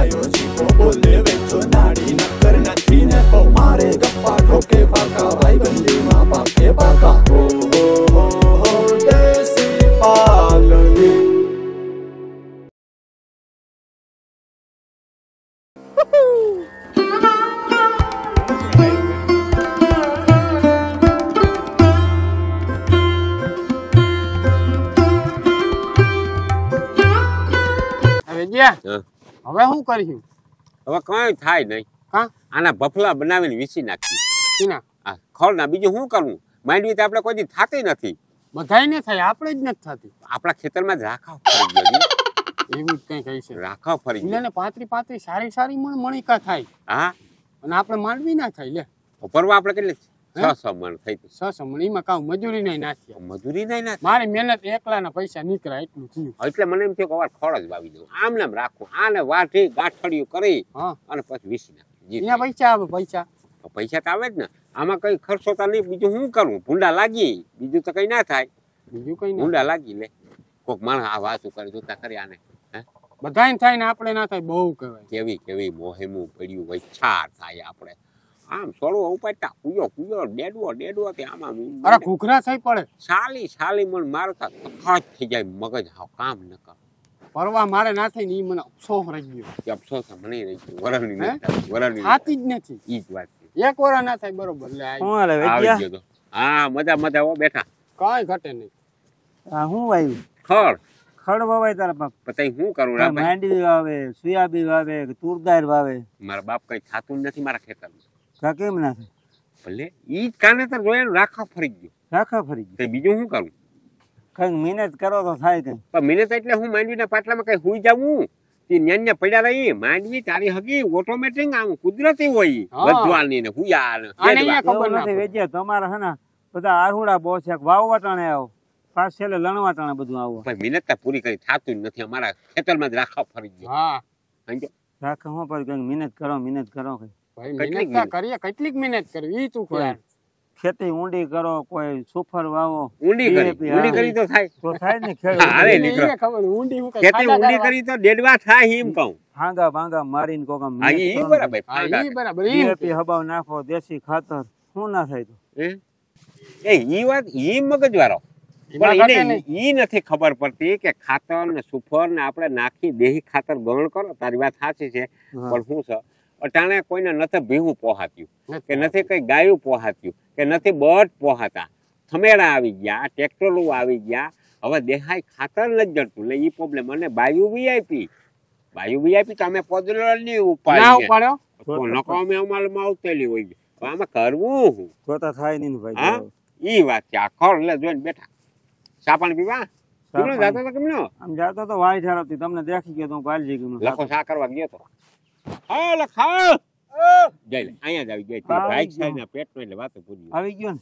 ગાયો જીવો બોલે વેચો નાડી નક્કર નથી ને તો મારે ગપ્પા ઠોકે પાકા ભાઈબંધીમાં પાકે પાકા હો હો હો દેશી પાલડી હવે શું કર્યું? હવે કઈ થાય નહીં. આના ભફલા બનાવીને વીસી નાખી ખોળના. બીજું શું કરવું? માંડવી તો આપણે કોઈ દી થાતી નથી. બધાય ને થાય, આપણે જ નથી થતી. આપણા ખેતરમાં જ રાખાવ ફરી ગયો. એવું જ કઈ કહી છે. રાખાવ ફરી ગયો ને પાતરી સારી સારી મણિકા થાય. હા, અને આપણે માંડવી ના થાય. લે પરવા આપણે કેટલી 600 મણ થઈ. 600 મણ. એમાં કામ મજૂરી નહીં નાખી. મજૂરી નહીં નાખી. મારી મહેનત એકલાના પૈસા નીકળ્યા એટલું થયું. એટલે મને એમ થયું કે ખોળ જ વાવી દઉં. આમ નામ રાખું. આને વાઢી ગાંઠડિયું કરી અને પછી વીસી નાખી. એના પૈસા આવે. પૈસા તો આવે જ ને. આમાં કઈ ખર્ચો તો નહીં. બીજું શું કરું? ભૂંડા લાગી. બીજું તો કઈ ના થાય. બીજું કઈ ભૂંડા લાગી. લે કોક માણસ આ વાતું કરે જોતા કરી આને. બધાય થાય ને આપણે ના થાય. બહુ કહેવાય. કેવી મોહેમું પડ્યું વચ્છાર થાય. આપણે આમ સોળવો ઉપાડતા કુયો ડેડવો તે આમાં અરે ઘૂઘરા થઈ પડે. સાલી મન મારતા તખાત થઈ જાય. મગજ હાવ કામ ન કર. પરવા મારે ના થાય ને ઈ મને અફસોસ રહી ગયો. અફસોસ મને રહી ગયો. વરણની થાતી જ નથી. ઈ જ વાત છે. એક વાર ના થાય બરોબર. લે આવી ગયો. હા, મજા હો બેઠા. કાઈ ઘટે નહીં. આ હું વાવ્યું? ખડ વાવાય તારા બાપ. પછી હું કરું? માંડવી વાવે, સોયાબીન વાવે, તુરદાર વાવે. મારા બાપ કઈ થાતું નથી મારા ખેતરમાં. કા કેમ ના થાય? ભલે ઈ જ કાને તો જોયા રાખા ફરી ગયો. બીજું શું કરું? કઈ મહેનત કરો તો થાય કઈ. પણ મહેનત એટલે હું માંડવીના પાટલામાં કઈ હુઈ જાવું? ન્યા પડ્યા રહી. માંડવી તારી હગી ઓટોમેટિક આમ કુદરતી હોય. વધવાની ને હુયા ખબર નથી. વેજ્યા તમારા હે ને બધા આરુડા બહુ છે. વાવવા ટાણે આવો, પાછ છેલ્લે લણવા ટાણે બધું આવો. મહેનત તો પૂરી કરી થાતું જ નથી. અમારા ખેતરમાં જ રાખા ફરી ગયો. રાખા હું પર કઈ મહેનત કરો કઈ. કેટલીક મહેનત કરવી તું કહે. ખેતી ઊંડી કરો, કોઈ સુફર વાવો. ઊંડી કરી તો થાય ને. ખેતી ઊંડી કરી તો ડેડવા થાય એમ કહું. ભાંગા ભાંગા મારીને કોક બરાબર હબાવ નાખો, દેશી ખાતર. શું ના થાય તો ઈ વાત ઈ મગજ વાળો. પણ ઈ નથી ખબર પડતી કે ખાતર ને સુફર ને આપણે નાખી દેહી ખાતર ગણ કરો. તારી વાત સાચી છે. પણ શું છે અટાણે કોઈને નથી ભીહું પોહાત્યું, કે નથી કઈ ગાયું પોહાત્યું, કે નથી બટ પોહાતા. થમેડા આવી ગયા, ટ્રેક્ટરો આવી ગયા. હવે દેહાય ખાતર નથી જડતું. એટલે ઈ પ્રોબ્લેમ. અને બાયુ વીઆઈપી તો અમે પોદળની ઉપાડ્યો નકો અમે અમારમાં આવતેલી હોય. આમાં કરવું તો થાય નહીં ભાઈ. ઈ વાત છે. આ ખોળ એટલે જોઈને બેઠા. ચા પાણી પીવા જાતો તો કેમનો? આમ જાતો તો વાય ઠારવતી. તમને દેખી ગયો તો હું કાલજી ગયો. લખો ચા કરવા ગયો તો. હા લખા જઈ લે. અહીંયા જ આવી ગઈ. ભાઈ સાહેબ ના પેટ એટલે વાતો પૂરી આવી ગયો ને.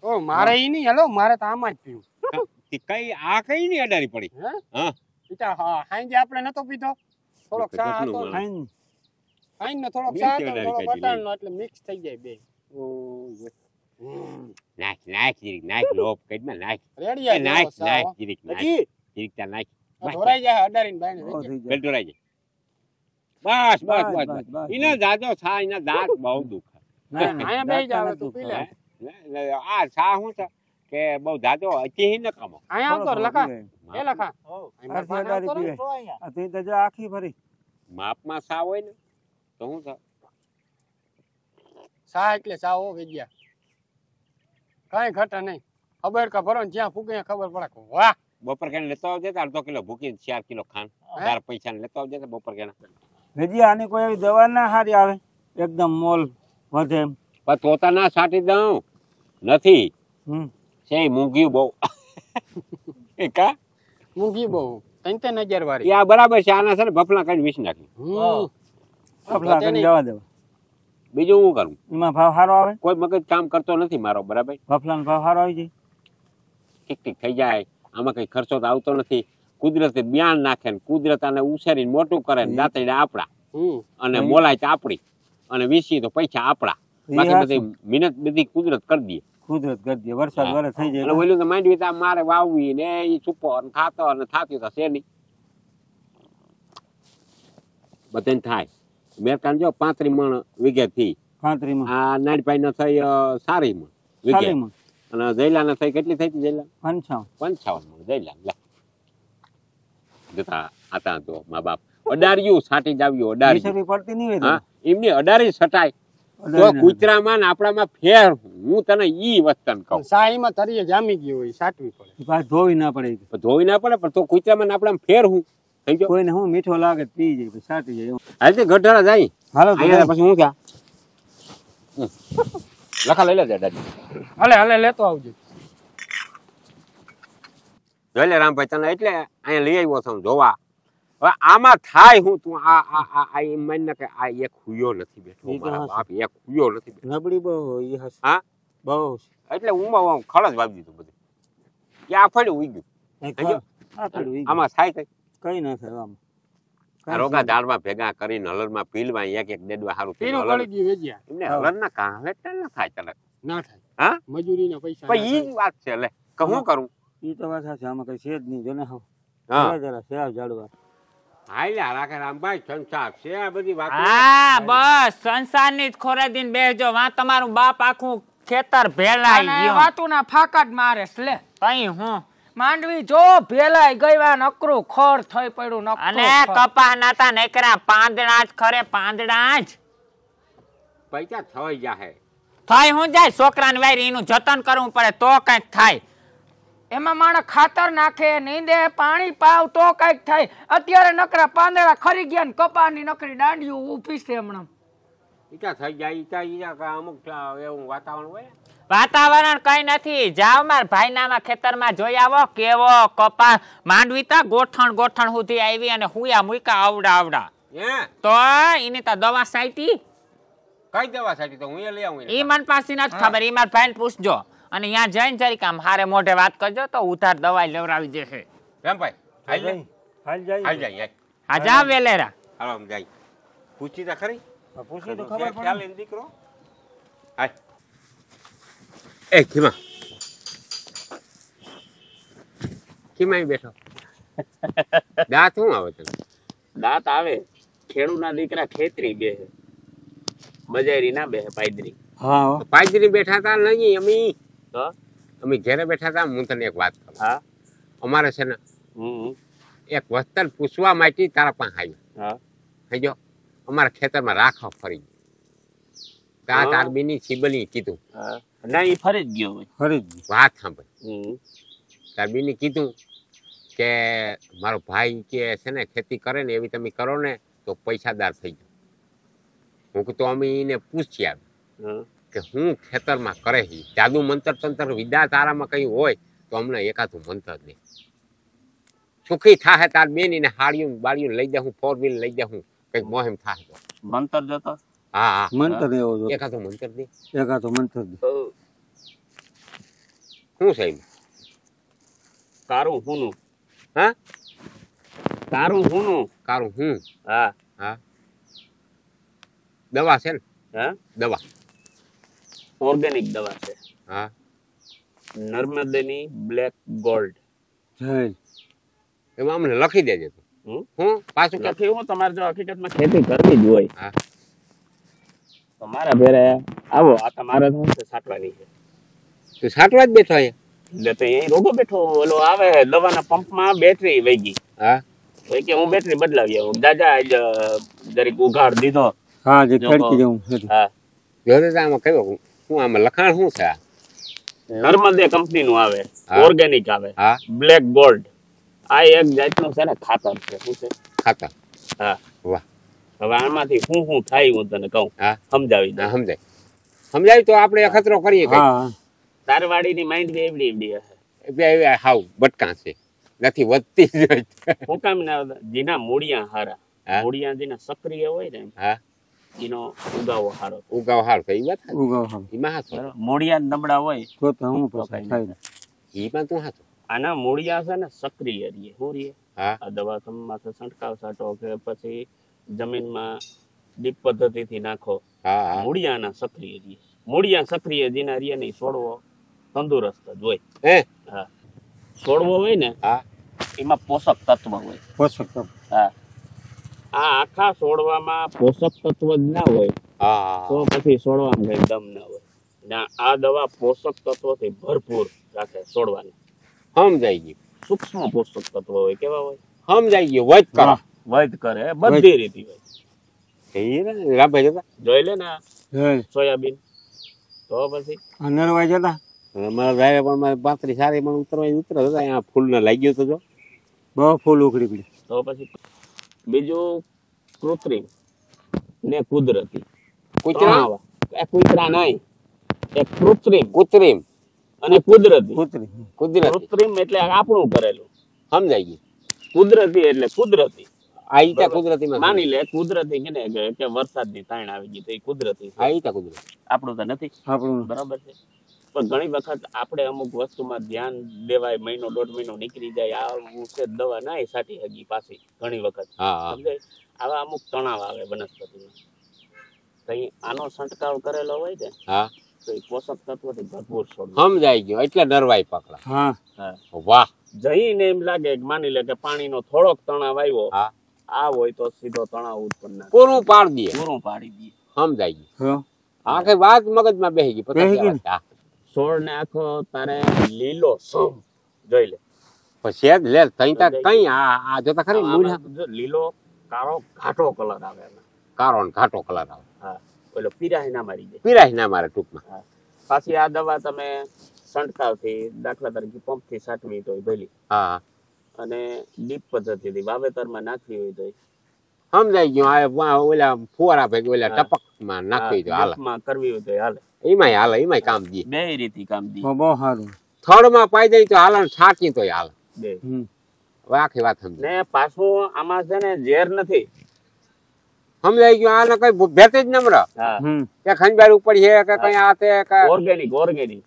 ઓહો મારે ઈ નહીં. હેલો મારે તો આમાં જ પીવું. કઈ આ કઈ નહીં અડારી પડી. હા પીતા હાંજે આપણે નતો પીધો. થોડોક ચા હતો. હાંજ નો થોડોક ચા હતો, થોડો બટાણ નો, એટલે મિક્સ થઈ જાય બે. નાખ લોપ કઈમાં નાખ. રેડી નાખ જીરીક તા નાખ. ઢોરાઈ જાય અડારીને બાઈને. ઢોરાઈ જાય. બસ ઇના જાજો છા. ઇના દાંત બહુ દુખે. આયા બેહી જાવ તું પી લે. આ છા હું છે કે બહુ જાજો અચી ન કામો. આયા આવતો લખા. એ લખા. આ તે તો આખી ભરી માપમાં છા હોય ને તો હું છે. છા એટલે છા હો ગયા. કઈ ઘટે નહીં. ખબર કા ભરો ને જ્યાં ફૂકે ખબર પડે. વાહ બપોર કેને લેતો આવજે. અડધો કિલો ભૂકી 4 કિલો ખાન. તાર પૈસા લેતો આવજે બપોર કેને. હજી આની કોઈ એવી દવા ના સારી આવે એકદમ મોલ વધે એમ? પણ તોતા ના છાંટી દઉં નથી. છે મૂંગી બહુ. કા મૂંગી બહુ 3,000 વાળી. આ બરાબર છે. આના છે ને ભફલા કરીને વીસ નાખી. ભફલા કરીને જવા દેવા. બીજું હું કરું? એમાં ભાવ સારો આવે? કોઈ મગજ કામ કરતો નથી મારો. બરાબર ભફલાનો ભાવ સારો આવી જાય. ઠીક થઈ જાય. આમાં કઈ ખર્ચો તો આવતો નથી. કુદરતે બ્યાન નાખે ને કુદરત આને ઉછેરીને મોટું કરે ને દાંતડા આપડા અને મોલાય આપડી અને વીસી તો પૈસા આપડા. બાકી બધી મહેનત બધી કુદરત કરી દે. વરસાદ વરસ થઈ જાય. ઓલું તો માંડવી તા મારે વાવવી ને એ સુપર ખાતર ને થાતી તો છે નહીં. બધાને થાય. મેરકાન જો 35 મણ વીઘે થી 35 માં આ નાનભાઈ નો થઈ 40 મણ વીઘે 40 માં અને જયલા ને થઈ કેટલી થઈ હતી જયલા 55 મણ જયલા લે જતા આતા તો મા બાપ અડાર્યું સાટી જાવ્યું અડારી ઈસરી પડતી નહીં હોય હા એમની અડારી સટાય તો કુતરામાં ને આપણામાં ફેર હું તને ઈ વસ્તન કહું સાહીમાં તરીએ જામી ગયો હોય સાટવી પડે પાછ ધોવી ના પડે ધોઈ ના પડે પણ તો કુતરામાં ને આપણામાં ફેર હું થઈ ગયો કોઈને હું મીઠો લાગે તો પી જાય પછી સાટી જાય હાલતી ગઢડા જાય હાલો તો અહીંયા પછી હું ક્યાં લખા લઈ લેજે દાદી હાલે લેતો આવજો જોઈ લે રામભાઈ તને એટલે અહીંયા લઈ આવ્યો છું જોવા હવે આમાં થાય હું તું આ એમ માની કે આ એક હુયો નથી બેઠો મારા બાપ એક હુયો નથી બેઠો નબળી બહુ ઈ હસ હા બહુ એટલે હું ખળ જ વાવી દીધું બધું કે આ ફળ્યું ઉઈ ગયું આમાં થાય કઈ ના થાય આમ રોગા દાળમાં ભેગા કરીને હલરમાં પીલવા એક એક દેડવા સારું પીનો પડી ગયું વેજ્યા એમને હલરના કાંવે ના થાય તને ના થાય હા મજૂરીના પૈસા પણ ઈ જ વાત છે લે કે હું કરું ઈ તો વાત છે આમાં કઈ છે જ નહીં જો ને હા જરા સેવ જાડવા હાલ્યા રાખે રામભાઈ સંસાર છે આ બધી વાત હા બસ સંસારની જ ખોરાદીન બેસજો વા તમારું બાપ આખું ખેતર ભેલાઈ ગયું વાતુના ફાકા જ મારે છે લે કઈ હું માંડવી જો ભેલાઈ ગઈવા નકરું ખોર થઈ પડ્યું નકરું અને કપા નાતા નકરા પાંદડા જ ખરે પાંદડા જ પૈસા થઈ જાહે થાય હું જાય છોકરાને વારી એનું જતન કરવું પડે તો કઈક થાય એમાં માણસ ખાતર નાખે નીંદે પાણી પાવ તો કઈક થાય અત્યારે નકરા પાંદડા ખરી ગયા ને કપાની નકરી દાંડીઓ ઊભી છે હમણાં ઈકા થઈ જાય ઈકા અમુક એવું વાતાવરણ હોય વાતાવરણ કઈ નથી જાવ માર ભાઈનામાં ખેતરમાં જોઈ આવો કેવો કપા માંડવી તા ગોઠણ સુધી આવી અને હુયા મુકા આવડા હે તો એની તા દવા સાઈટી કઈ દવા સાચી તો હું લઈ આવું ઈ મન પાસે નથી ખબર ઈ માર ભાઈને પૂછજો અને ત્યાં જઈને જરીક આમ હારે મોઢે વાત કરજો તો ઉધાર દવા લેવડાવી દેશે રામભાઈ હાલ જાય હા જા વેલેરા હાલો આમ જાય પૂછી તા ખરી પૂછી તો ખબર પડે ખ્યાલ દીકરો હાય એ ખીમા બેઠો દાંત શું આવે તને દાંત આવે ખેડૂના દીકરા ખેતરી બેહે બજારી ના બેહે પાયદરી હા પાયદરી બેઠા હતા નહીં તો અમે ઘેરે બેઠા હતા હું તને એક વાત કહું હા અમારે છે ને એક વસ્તર પૂછવા માટે તારા પાસે આવ્યો હા થઈ ગયો અમારા ખેતરમાં રાખવા ફરી ગયો તાર બીની સિબલી કીધું હા ના ઈ ફરી જ ગયો ફરી વાત સાંભળ તાર બીની કીધું કે મારો ભાઈ કે છે ને ખેતી કરે ને એવી તમે કરો ને તો પૈસાદાર થઈ ગયો હું તો અમે એને પૂછી આવ્યું કે હું ખેતરમાં કરે જાદુ મંતર તંત્ર વિદ્યા તારામાં કઈ હોય તો અમને એકાદું મંતર દે સુખી થાય તાર બેન ને હાડિયું બાળિયું લઈ જાઉં 4 વ્હીલ લઈ જાઉં કઈક મોહેમ થાય તો મંતર જતો હા મંતર એવો જો એકાદું મંતર દે એકાદો મંતર દે શું છે કારું હુનું હા કારું હુનું કારું હું હા હા દવા છે ને હા દવા ઓર્ગેનિક દવા છે હા નર્મદેની બ્લેક ગોલ્ડ જય એમાં અમને લખી દેજે તું હું પાછું કે લખી હું તમારે જો હકીકતમાં ખેતી કરવી જ હોય હા તો મારા ઘરે આવો આ તમારે શું છે સાટવાની છે તું સાટવા જ બેઠો અહીંયા એટલે તો અહીં રોગો બેઠો ઓલો આવે દવાના પંપમાં બેટરી વહી ગઈ હા તો કે હું બેટરી બદલાવી આવું દાદા આજ જરીક ઉઘાડ દીધો હા જે ખડકી જવું હા જોતે આમાં કયો શું આમાં લખાણ શું છે નર્મદે કંપની નું આવે હા. ઓર્ગેનિક આવે હા બ્લેક ગોલ્ડ આ એક જાતનું છે ને ખાતર છે શું છે ખાતર હા વાહ હવે આમાંથી શું થાય હું તને કહું હા સમજાવી દઉં ના સમજાય તો આપણે અખતરો કરીએ કઈ હા તારવાડીની માઇન્ડ બી એવડી હશે બે હાવ બટકા છે નથી વધતી જ હોય. હું કામ ના જીના મૂળિયા હારા હા. મૂળિયા જીના સક્રિય હોય ને હા એનો ઉગાવો હારો ઉગાવ હાર કઈ વાત ઉગાવ હા એમાં હાથો બરાબર મૂળિયા નબળા હોય તો હું પછી થાય એમાં તું હાથો આના મૂળિયા છે ને સક્રિય રહીએ શું રહીએ હા આ દવા તમે માથે છંટકાવ છાંટો કે પછી જમીનમાં ડીપ પદ્ધતિથી નાખો હા હા મૂળિયાના સક્રિય રહીએ મૂળિયા સક્રિય જેના રહીએ નહીં છોડવો તંદુરસ્ત જ હોય હે હા છોડવો હોય ને હા એમાં પોષક તત્વ હોય પોષક તત્વ હા આ આખા છોડવામાં પોષક તત્વ જ ના હોય હા તો પછી છોડવામાં કઈ દમ ના હોય. ના, આ દવા પોષક તત્વોથી ભરપૂર રાખે છોડવાને. સમજાઈ ગયું સૂક્ષ્મ પોષક તત્વો હોય, કેવા હોય? સમજાઈ ગયું વધ કરો વધ કરે બધી રીતે હોય. રામભાઈ જતા જોઈ લે ને આ જોઈ સોયાબીન, તો પછી આ નરવાઈ જતા મારા ડ્રાઈવર પણ મારે 35 સારી પણ ઉતરવા ઉતરે હતા અહીંયા ફૂલ ને લાગ્યું તો જો બહુ ફૂલ ઉખડી પડી. તો પછી બીજું કૃત્રિમ ને કુદરતી. કૂતરા એ કુતરા નહીં, એ કૃત્રિમ કૃત્રિમ અને કુદરતી. કૂતરી કુદરતી કૃત્રિમ એટલે આપણું કરેલું, સમજાઈ ગયું કુદરતી એટલે કુદરતી. આ ઈટા કુદરતી માં માની લે કુદરતી કે વરસાદની તાણ આવી ગઈ તો એ કુદરતી છે. આ ઈટા કુદરતી આપણું તો નથી, આપણું બરાબર છે. પણ ઘણી વખત આપણે અમુક વસ્તુમાં ધ્યાન દેવાય, મહિનો 1.5 મહિનો નીકળી જાય, આ છે દવા ના સાટી હગી પાછી ઘણી વખત. હા સમજાય? આવા અમુક તણાવ આવે વનસ્પતિમાં, તો આનો છંટકાવ કરેલો હોય ને હા તો એ પોષક તત્વોથી ભરપૂર છોડ. સમજાઈ ગયું એટલે નરવાઈ પકડા. હા વાહ જઈને એમ લાગે કે માની લે કે પાણીનો થોડોક તણાવ આવ્યો, હા આ હોય તો સીધો તણાવ ઉત્પન્ન ના થાય. પૂરું પાડી દે પૂરું પાડી દઈએ. સમજાઈ ગયું હા આખી વાત મગજમાં બેસી ગઈ બેસી ગઈ. પતા છોડ ને આખો તારે લીલો સમ જોઈ લે. પછી જ લે તઈ તા કઈ આ જોતા ખરી મૂળા આમાં જો લીલો કાળો ઘાટો કલર આવે એમાં. કારો ને ઘાટો કલર આવે હા, ઓલો પીરાય ના મારી જાય. પીરાય ના મારે ટૂંકમાં. પાછી આ દવા તમે છંટકાવથી, દાખલા તરીકે પંપથી છાંટવી તો ભલી, હા અને ડીપ પદ્ધતિથી વાવેતરમાં નાખવી હોય તો સમજાઈ ગયું આ ઓલા ફુવારા ભેગી ઓલા ટપકમાં નાખી દો હાલે માં કરવી હોય તો હાલે. એમાંય હાલે એમાંય કામ દે બે રીતે કામ દી. બહુ સારું. થડમાં પાઈ દઈ તો હાલે છાંટી તો હાલે. બે હવે આખી વાત સમજી ને પાછું આમાં છે ને ઝેર નથી. સમજાઈ ગયું આને કઈ ભેટ જ નમ્ર હા, કે ખંજબાર ઉપર છે કે કઈ આ તે કે ઓર્ગેનિક ઓર્ગેનિક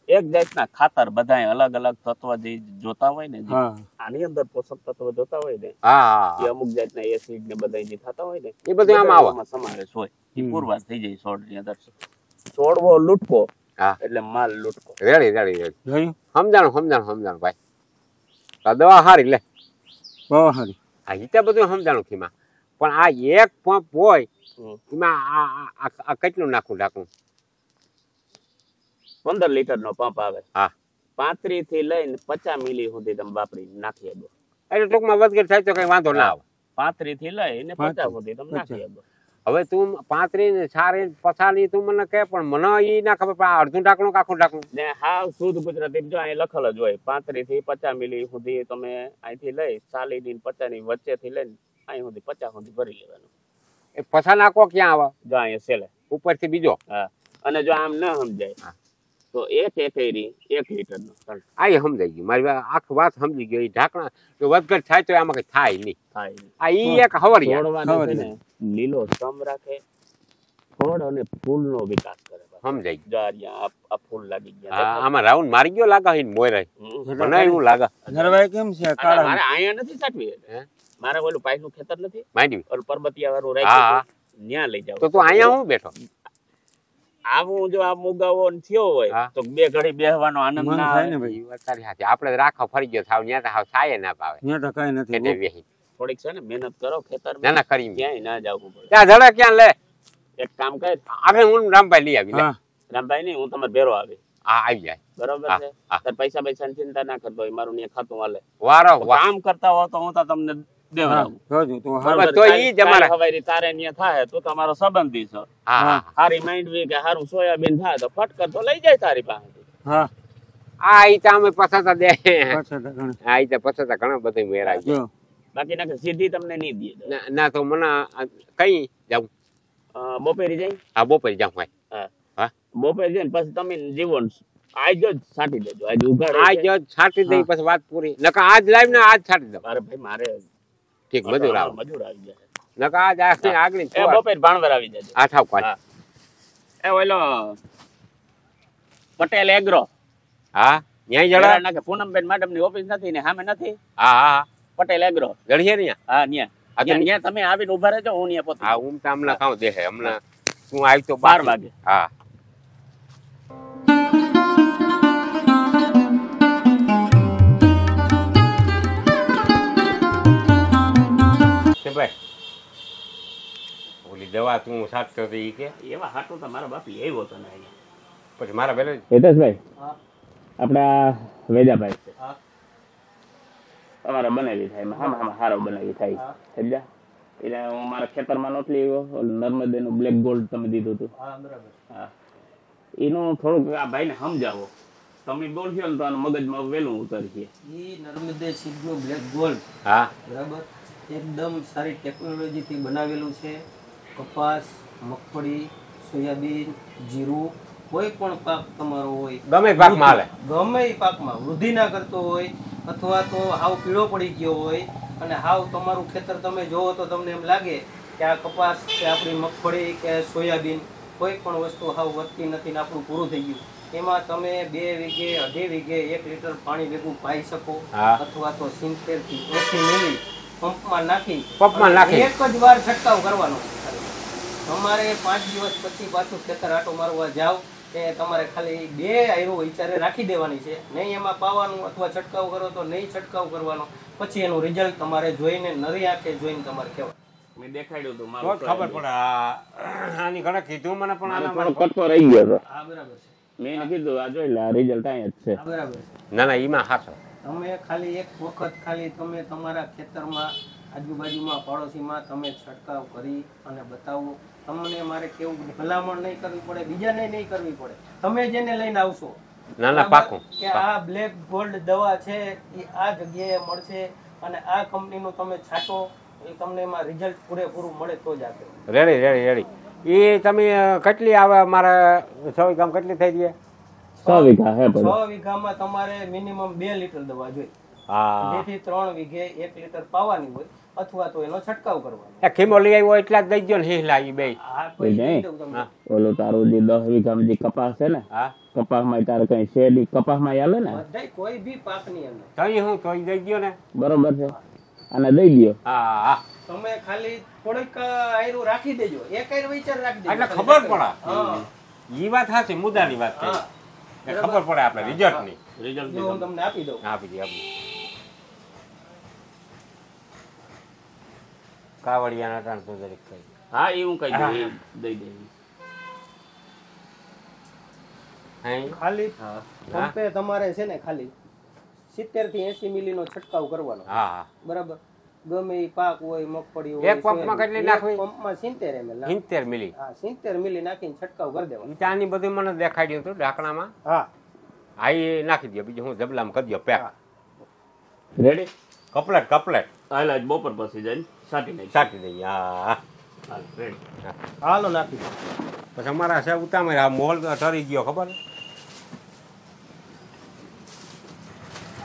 એક જાતના ખાતર બધાય અલગ અલગ તત્વ જે જોતા હોય ને, જે હા આની અંદર પોષક તત્વ જોતા હોય ને, હા એ અમુક જાતના એસિડ ને બધા જે થતા હોય ને એ બધું આમાં આવે. આમાં સમાવેશ હોય. એ પૂરવાસ થઈ જાય છોડ ની અંદર. છોડવો લૂટકો હા એટલે માલ લૂટકો. રેડી રેડી રેડી જોયું સમજાણું ભાઈ આ દવા હારી લે બહુ સારી. આ રીતે બધું સમજાણું ખીમાં પણ આ એક પંપ હોય એમાં આ કેટલું નાખું ઢાંકું 15 લીટર નો પંપ આવે. હા 35 થી લઈને 50 મિલી સુધી તમે વાપરી નાખી દો. એટલે ટૂંકમાં વધઘટ થાય તો કઈ વાંધો ના આવે. 35 થી લઈને 50 સુધી તમે નાખી દો. હવે તું 35 ને 40 50 તું મને કહે પણ મને ઈ ના ખબર પણ અડધું ઢાંકણું આખું ઢાંકણું ને હાવ શુદ્ધ ગુજરાતી જો અહીં લખેલ જ હોય 35 થી 50 મિલી સુધી તમે અહીંથી લઈ 40 ની 50 ની વચ્ચેથી લઈને અહીં સુધી 50 સુધી ભરી લેવાનું. એ પછા નાખો ક્યાં આવે જો અહીંયા સેલે ઉપરથી બીજો. હા, અને જો આમ ન સમજાય તો એક એકેરી 1 લીટર નો આ એ સમજાઈ ગયું મારી આખી વાત સમજી ગયો. એ ઢાંકણા જો વધઘટ થાય તો આમાં કઈ થાય નહીં. થાય. આ ઈ એક હવરિયા છોડવાને છે ને લીલો સમ રાખે, છોડ અને ફૂલનો વિકાસ કરે. સમજાઈ ગયું. જો આ રહ્યા આ ફૂલ લાગી ગયા. આમાં રાઉન્ડ મારી ગયો લાગે હે મોય મને એવું લાગે. નરવાઈ કેમ છે અને કાળા? મારે અહીંયા નથી સાટવી. મારે ઓલું પાઈનું ખેતર નથી, માંડવી ઓલું પરબતિયા વાળું હા રાખ્યું ત્યાં લઈ જાવ. તો તું અહીંયા હું બેઠો આવું જો આ મુગાવો થયો હોય તો બે ઘડી બેહવાનો આનંદ મન ના થાય આવે. ને ભાઈ. ઈ વાત તારી સાચી. આપણે રાખો ફરી ગયો થાવ ન્યા તો હાવ છાયે ના પાવે ત્યાં તો કઈ નથી. એટલે વેહી થોડીક છે ને મહેનત કરો ખેતર ના ના કરી ક્યાંય ના જવું પડે. ત્યાં ધડા ક્યાં લે એક કામ કર આપણે હું રામભાઈ લઈ આવી લે. હા રામભાઈ નહીં, હું તમારે ભેરો આવી. હા આવી જાય બરોબર છે. તાર પૈસા પૈસાની ચિંતા ના કરતો હોય, મારું ત્યાં ખાતું હાલે. વારો વાહ. કામ કરતા હો તો હું તો તમને દેવડાવું. જોજો તો બરોબર. સારું. તો ઈ જ અમારા- કાલ હવારી તારે ત્યાં થાય તો તમારો સંબંધી છો. હા હા હારી માંડવી કે હારું સોયાબીન થાય તો ફટકર તો લઈ જાય તારી પાસેથી. હા આ ઈ તો અમે પછાતા દે પાછા તો ઘણા. આ ઈ તો પછાતા ઘણા બધું મેરાય જો બાકી ના સીધી તમને નહીં દે. ના તો મને કઈ જાઉં બપોરે જાય. હા બપોરે જાઉં ભાઈ. હા બપોરે જાય ને પછી તમે જીવન આજ જ છાંટી દેજો. આજ ઉઘાડે આજ છે. છાંટી દઈ પછી વાત પૂરી. નકા આજ લાઈવ ને આજ છાંટી દઉં. મારે ભાઈ મારે ઠીક મજૂર આવ મજૂર આવી જાય. નકા આજ આગળ એ બપોર ભાણવર આવી જાય. આ ઠાવ કાઢ. હા. એ ઓલો પટેલ એગ્રો હા ન્યાય જડા નાખે પૂનમબેન મેડમ ની ઓફિસ નથી ને સામે નથી. હા હા પટેલ એગ્રો જડીએ ને હા ન્યા. હા, તો ન્યા તમે આવીને ઉભા રહેજો. હું ન્યા પોતે હા હું તો હમણાં ખાઉં દે હમણાં તું આવી તો 12 વાગે. હા ભાઈ ઓલી દવા તું સાચતો હતો ઈ કે એવા હાટું તો મારા બાપ લઈ આવ્યો હતો ને અહીંયા. પછી મારા પેલે હિતેશભાઈ આપણા વેદાભાઈ છે અમારે બનાવી થાય હામાં હારો બનાવી થાય સમજ્યા એટલે હું મારા ખેતરમાં નહોતી આવ્યો નર્મદેનું બ્લેક ગોલ્ડ તમે દીધું હતું હા એનું થોડુંક આ ભાઈને સમજાવો તમે બોલશો ને તો આનું મગજમાં વહેલું ઉતરશે એ નર્મદે સીડનું બ્લેક ગોલ્ડ હા બરાબર એકદમ સારી ટેકનોલોજીથી બનાવેલું છે. કપાસ, મગફળી, સોયાબીન, જીરું કોઈ પણ પાક તમારો હોય ગમે પાકમાં હાલે ગમે એ પાકમાં વૃદ્ધિ ના કરતો હોય અથવા તો હાવ પીળો પડી ગયો હોય અને હાવ તમારું ખેતર તમે જોવો તો તમને એમ લાગે કે આ કપાસ કે આપણી મગફળી કે સોયાબીન કોઈ પણ વસ્તુ હાવ વધતી નથી ને આપણું પૂરું થઈ ગયું એમાં તમે 2 વીઘે 2.5 વીઘે 1 લીટર પાણી ભેગું પાઈ શકો અથવા તો 70 થી 80 મિલી પંપમાં નાખી એક જ વાર છંટકાવ કરવાનો. તમારે 5 દિવસ પછી પાછું ખેતર આટો મારવા જાવ કે તમારે ખાલી 2 આયરો વિચારે રાખી દેવાની છે. નહીં એમાં પાવાનું અથવા છંટકાવ કરો તો નહીં છંટકાવ કરવાનો. પછી એનું રિઝલ્ટ તમારે જોઈને નરી આંખે જોઈને તમારે કહેવાય. મેં દેખાડ્યું હતું મારું ખબર પડે આની ઘણા કીધું મને પણ આનો કટકો રહી ગયો હતો. હા બરાબર છે. મેં એને કીધું આ જોઈ લે આ રિઝલ્ટ અહીંયા જ છે. હા બરાબર છે. ના ના એમાં હાસો તમે ખાલી એક વખત ખાલી તમે તમારા ખેતરમાં આજુબાજુમાં પાડોશીમાં તમે છંટકાવ કરી અને બતાવો. તમને મારે કેવું ભલામણ નહીં કરવી પડે, બીજાને નહીં કરવી પડે. તમે જેને લઈને આવશો ના ના પાકું કે આ બ્લેક ગોલ્ડ દવા છે એ આ જગ્યાએ મળશે અને આ કંપનીનું તમે છાંટો એ તમને એમાં રિઝલ્ટ પૂરેપૂરું મળે તો જ આપે. રેડી એ તમે કેટલી આવે મારા 6 વીઘામાં કેટલી થઈ જાય? 6 વીઘા હે 6 વીઘામાં તમારે મિનિમમ 2 લીટર દવા જોઈએ. 2 થી 3 વીઘે 1 લીટર પાવાની હોય અથવા તો એનો છંટકાવ કરવાનો. ખીમો લઈ આવ્યો એટલા જ દઈ ગયો ને હિલા ઈ બે ઓલો તારું જે 10 વીઘામાં જે કપાસ છે ને કપાસમાં તારે કઈ શેરડી કપાસમાં હાલે ને બધાય કોઈ બી પાકની અંદર તઈ હું તઈ દઈ ગયો ને બરોબર છે અને દઈ દયો. હા તમે ખાલી થોડીક આયરું રાખી દેજો. એક આયરું વિચાર રાખી દેજો એટલે ખબર પડે ઈ વાત સાચી મુદ્દાની વાત છે ખબર પડે આપણે રિઝલ્ટની રિઝલ્ટ હું તમને આપી દઉં. આપી દે કાવડિયાના ટાણ તો દરેક કઈ હા એ હું કહી દઉં દઈ દે ખાલી પંપે તમારે છે ને ખાલી 70 થી 80 મિલી નો છંટકાવ કરવાનો. હા બરાબર. ગમે એ પાક હોય મગફળી હોય એક પંપમાં કેટલી નાખવી? પંપમાં 70 ml 70 મિલી. હા 70 મિલી નાખીને છંટકાવ કરી દેવાનો. ચાની બધું મને દેખાડ્યું હતું ઢાંકણામાં. હા એ નાખી દો બીજું હું જબલામાં કરી દો પેક. રેડી કપલેટ હાલ બપોર પછી જઈને સાટી દઈએ. હા હાલો નાખી દો. પછી અમારા છે ઉતામે આ મોલ ઠરી ગયો ખબર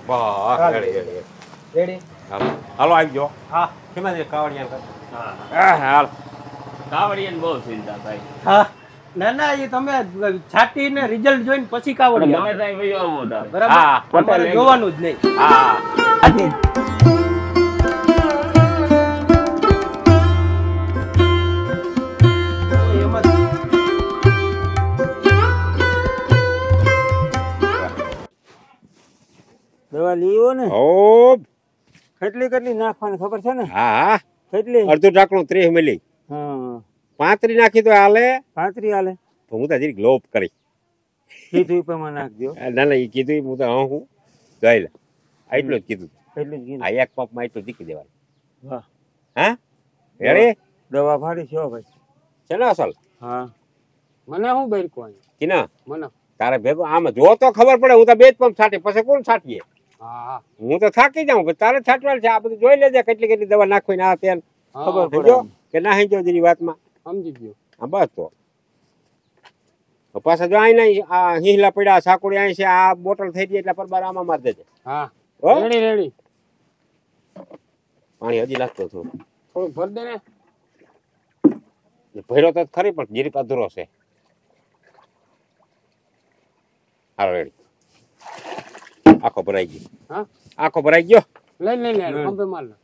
બસ રેડી હાલો આવી જાઓ. હા કેમાં છે કાવડિયા? હાલ કાવડિયાને બહુ ચિંતા થાય. હા ના ના એ તમે છાટીને રિઝલ્ટ જોઈને પછી કાવડિયા ગમે ત્યાં વયો આવો તારે. બરાબર તમારે જોવાનું જ નહીં. હા દવા લીવો ને ઓ કેટલી નાખવાની ખબર છે ને? હા કેટલી? અડધું ઢાંકણું 30 મિલી. હા 35 નાખી તો હાલે. 35 હાલે. હું તો જરીક લોપ કરી કીધું પ્રમાણ નાખજો. ના ના એ કીધું હું તો હું જોઈ લે એટલું જ કીધું. એટલું જ કીધું. આ એક પંપમાં એટલું દીકી દેવાનું. વાહ હા રેડી દવા ફાડી છો ભાઈ છે ને અસલ? હા મને હું બેરકો કે ના મને તારે ભેગો આમાં જો તો ખબર પડે. હું તો 2 જ પંપ છાંટી પછી કોણ છાંટીએ? હા હું તો થાકી જાઉં તારે છાંટવાનું છે. આ બધું જોઈ લેજે કેટલી દવા નાખવી આ તેલ ખબર સમજો કે ના સમજો જેની વાતમાં સમજી ગયો. હા બસ તો પાછા જો અહીં આ હિંહલા પડ્યા સાકુડી અહીં છે આ બોટલ થઈ ગઈ એટલે પરબાર આમાં મારી દેજે. હા હો રેડી પાણી હજી લાગતું હતું થોડું ભર દે ને. ભર્યો તો ખરી પણ જીરીક અધૂરો છે. હાલો રેડી આખો ભરાઈ ગયો. હા આખો ભરાઈ ગયો. લઈ ખંભે માર લે.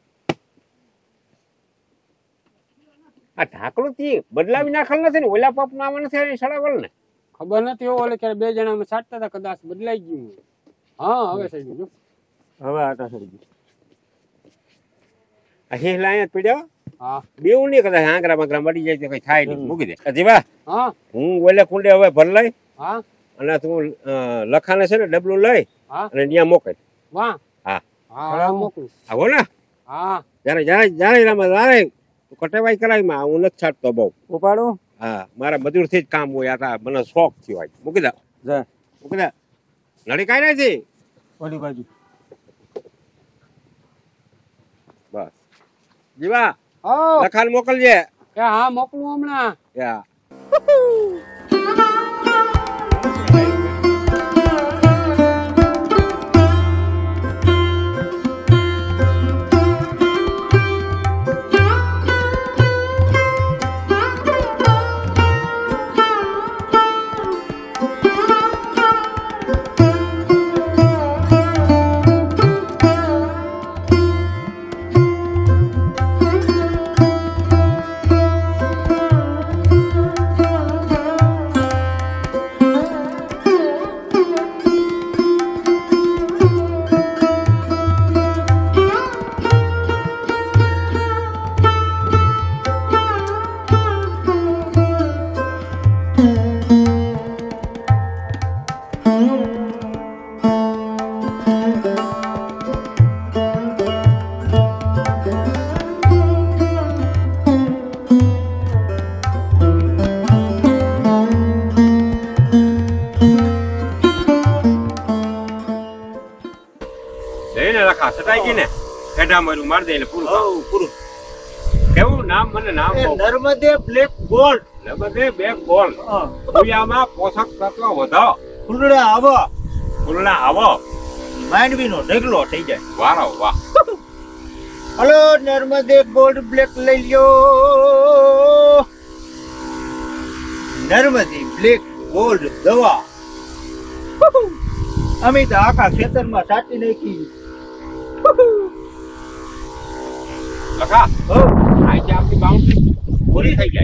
આ ઢાંકણું તી બદલાવી નાખેલ નથી ને ઓલા પંપ માં નથી સડાવલ ને ખબર નથી ઓલે ક્યારે 2 જણા છાંટતા હતા કદાચ બદલાઈ ગયું. હા હવે થઈ ગયું. હવે આટા થઈ ગયું. આ હિંહલા અહીંયા પીડ્યો હા બેવું નહીં કદાચ આંગરા બાંગરા મળી જાય તો કઈ થાય નહીં મૂકી દે જીવા હા હું ઓલે કુંડે હવે ભર લઈ હા અને તું લખાને છે ને ડબલું લઈ હા અને ત્યાં મોકલ વાહ હા હા મોકલું આવો ને હા જ્યારે કટેવાઈ કરાવી માં હું નથી છાંટતો બહુ ઉપાડું હા મારા મજૂર થી જ કામ હોય આ મને શોખ થયો આજ મૂકી દે જા મૂકી દે નડી કાઢી નથી ઓલી બાજુ બસ જીવા હા લખાણ મોકલજે હા મોકલું હમણાં યા લખા સટાઈ ગઈ ને હેઠા મારું માર દે એટલે પૂરું પૂરું કેવું નામ મને નામ નર્મદે બ્લેક ગોલ્ડ નર્મદે બ્લેક ગોલ્ડ ભૂયામાં પોષક તત્વ વધારો ફૂલડા આવો ફૂલના આવો માંડવીનો ઢગલો થઈ જાય વારો વાહ હલો નર્મદે ગોલ્ડ બ્લેક લઈ લ્યો નર્મદે બ્લેક ગોલ્ડ દવા અમે તો આખા ખેતરમાં સાટી નાખી લખા આજે આપણી બાઉન્ડ્રી પૂરી થઈ જાય